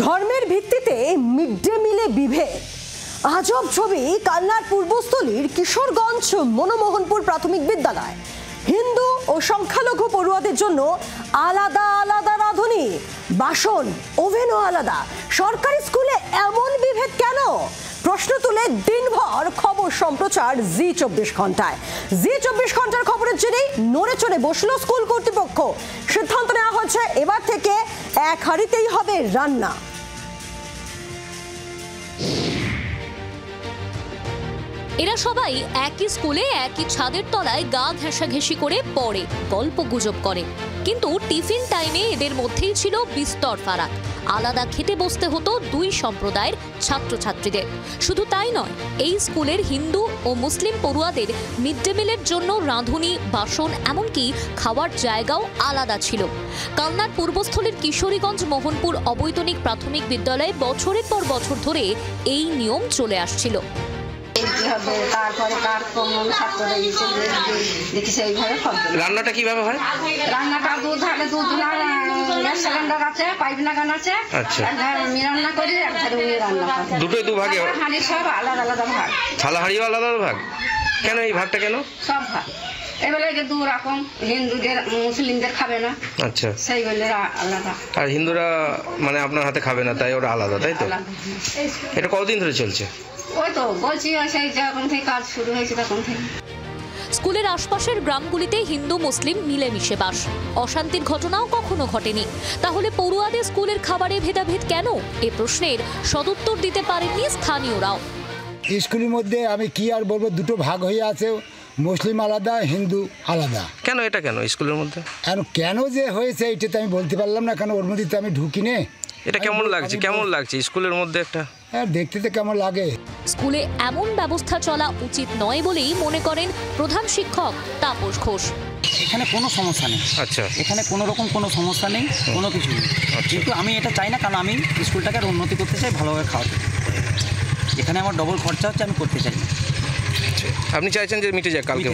ধর্মের ভিত্তিতে mid day মিলে বিভেদ। আজব ছবি কালনার পূর্বস্থলীর কিশোরগঞ্জ মনমোহনপুর প্রাথমিক বিদ্যালয়। হিন্দু ও সংখ্যালঘু পড়ুয়াদের জন্য আলাদা আলাদা রাঁধুনি, বাসন, ওভেনও আলাদা। সরকারি স্কুলে এমন বিভেদ কেন? প্রশ্ন তুলে দিনভর খবর সম্প্রচার জি 24 ঘন্টায়। জি 24 ঘন্টার খবরের জেরেই নড়ে চড়ে বসল স্কুল কর্তৃপক্ষ। সিদ্ধান্ত নেওয়া হয়েছে এবার থেকে এক হাঁড়িতেই হবে রান্না। এরা সবাই একই স্কুলে একই ছাদের তলায় গা ঘেঁষাঘেঁষি করে পড়ে, গল্প গুজব করে, কিন্তু টিফিন টাইমে এদের মধ্যেই ছিল বিস্তর ফারাক। আলাদা খেতে বসতে হতো দুই সম্প্রদায়ের ছাত্রছাত্রীদের। শুধু তাই নয়, এই স্কুলের হিন্দু ও মুসলিম পড়ুয়াদের মিড ডে মিলের জন্য রাঁধুনি, বাসন, এমনকি খাওয়ার জায়গাও আলাদা ছিল। কালনার পূর্বস্থলীর কিশোরীগঞ্জ মোহনপুর অবৈতনিক প্রাথমিক বিদ্যালয়ে বছরের পর বছর ধরে এই নিয়ম চলে আসছিল। রান্নাটা কিভাবে হয়? রান্নাটা দুধ হলে দুধ গ্যাস সিলিন্ডার আছে, পাইপ লাগানো আছে। আচ্ছা, আমি রান্না করি, একধারে উনি রান্না করেন। দুটোই দু ভাগে? হাঁড়ি সব আলাদা আলাদা ভাগ। থালা হাঁড়িও আলাদা আলাদা ভাগ? কেন এই ভাগটা কেন? সব ভাগ এবারে যে দু রকম, হিন্দুদের মুসলিমদের খাবে না। আচ্ছা, সেই বলে আলাদা। আর হিন্দুরা মানে আপনার হাতে খাবে না, তাই ওরা আলাদা, তাই তো? এটা কতদিন ধরে চলছে? ওই তো বলছি, সেই যখন থেকে কাজ শুরু হয়েছে তখন থেকে। স্কুলের আশপাশের গ্রামগুলিতে হিন্দু মুসলিম মিলেমিশে বাস, অশান্তির ঘটনাও কখনো ঘটেনি। তাহলে পড়ুয়াদের স্কুলের খাবারে ভেদাভেদ কেন? এ প্রশ্নের সদুত্তর দিতে পারেননি স্থানীয়রাও। স্কুলের মধ্যে আমি কি আর বলবো, দুটো ভাগ হয়ে আছে, মুসলিম আলাদা, হিন্দু আলাদা। কেন এটা কেন স্কুলের মধ্যে? আর কেন যে হয়েছে এটা তো আমি বলতে পারলাম না, কারণ ওর মধ্যে তো আমি ঢুকি নে। এটা কেমন লাগছে? কেমন লাগছে স্কুলের মধ্যে একটা? হ্যাঁ, দেখতে তো কেমন লাগে। স্কুলে এমন ব্যবস্থা চলা উচিত নয় বলেই মনে করেন প্রধান শিক্ষক তাপস ঘোষ। এখানে কোনো সমস্যা নেই। আচ্ছা, এখানে কোনো রকম কোনো সমস্যা নেই, কোনো কিছু নেই। কিন্তু আমি এটা চাই না, কারণ আমি স্কুলটাকে আর উন্নতি করতে চাই, ভালোভাবে খাওয়াতে। এখানে আমার ডবল খরচা হচ্ছে, আমি করতে চাই না। আপনি চাইছেন যে মিটে যায় কালকে?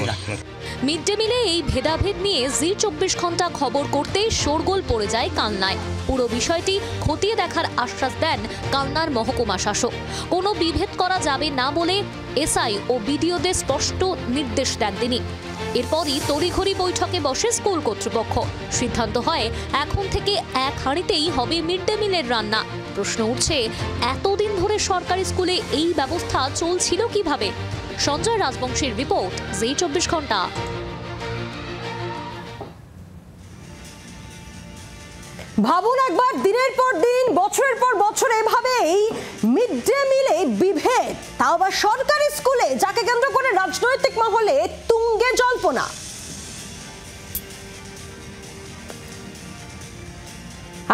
মিড ডে মিলে এই ভেদাভেদ নিয়ে জি 24 ঘন্টা খবর করতেই শোরগোল পড়ে যায় কালনায়। পুরো বিষয়টি খতিয়ে দেখার আশ্বাস দেন কালনার মহকুমা শাসক। কোনো বিভেদ করা যাবে না বলে এসআই ও বিডিওদের স্পষ্ট নির্দেশ দেন তিনি। এরপরই তড়িঘড়ি বৈঠকে বসে স্কুল কর্তৃপক্ষ। সিদ্ধান্ত হয় এখন থেকে এক হাঁড়িতেই হবে মিড ডে মিলের রান্না। প্রশ্ন উঠছে, এতদিন ধরে সরকারি স্কুলে এই ব্যবস্থা চলছিল কিভাবে? সঞ্জয় রাজবংশীর রিপোর্ট, জি 24 ঘন্টা। ভাবুন একবার, দিনের পর দিন, বছরের পর বছর এভাবেই মিড ডে মিলে বিভেদ, তাও আবার সরকারি স্কুলে, যাকে কেন্দ্র করে রাজনৈতিক মহলে তুঙ্গে জল্পনা।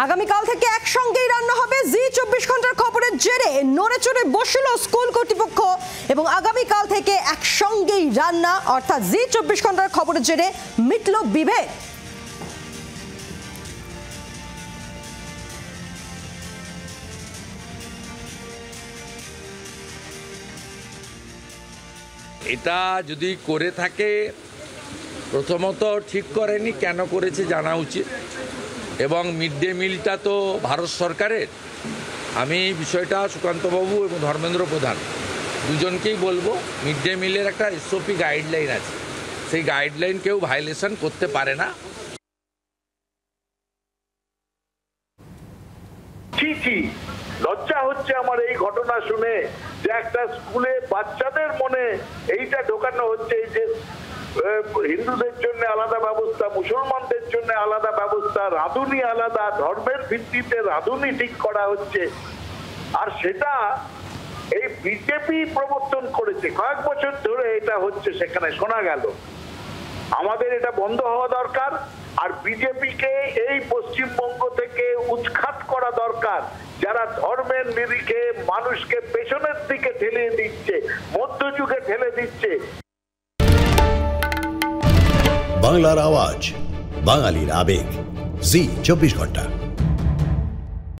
আগামীকাল থেকে একসঙ্গেই রান্না হবে। জি 24 ঘন্টার খবরের জেরে নড়ে চড়ে বসল স্কুল কর্তৃপক্ষ এবং আগামীকাল থেকে একসঙ্গেই রান্না, অর্থাৎ জি 24 ঘন্টার খবরের জেরে মিটল বিভেদ। এটা যদি করে থাকে, প্রথমত ঠিক করেনি, কেন করেছে জানা উচিত। এবং মিড ডে মিলটা তো ভারত সরকারের। আমি বিষয়টা সুকান্তবাবু এবং ধর্মেন্দ্র প্রধান দুজনকেই বলবো, মিড ডে মিলের একটা এসওপি গাইডলাইন আছে, সেই গাইডলাইন কেউ ভায়োলেশন করতে পারে না। লজ্জা হচ্ছে আমার এই ঘটনা শুনে, যে একটা স্কুলে বাচ্চাদের মনে এইটা ঢোকানো হচ্ছে যে হিন্দুদের জন্য আলাদা ব্যবস্থা, মুসলমানদের জন্য আলাদা ব্যবস্থা, রাঁধুনি আলাদা, ধর্মের ভিত্তিতে রাঁধুনি ঠিক করা হচ্ছে। আর সেটা এই বিজেপি প্রবর্তন করেছে, কয়েক বছর ধরে এটা হচ্ছে, সেখানে শোনা গেল। আমাদের এটা বন্ধ হওয়া দরকার। আর বিজেপিকে এই পশ্চিমবঙ্গ থেকে উৎখাত করা দরকার, যারা ধর্মের নিরিখে মানুষকে পেছনের দিকে ঠেলে দিচ্ছে, মধ্যযুগে ঠেলে দিচ্ছে। বাংলার আওয়াজ, বাঙালির আবেগ, জি 24 ঘন্টা।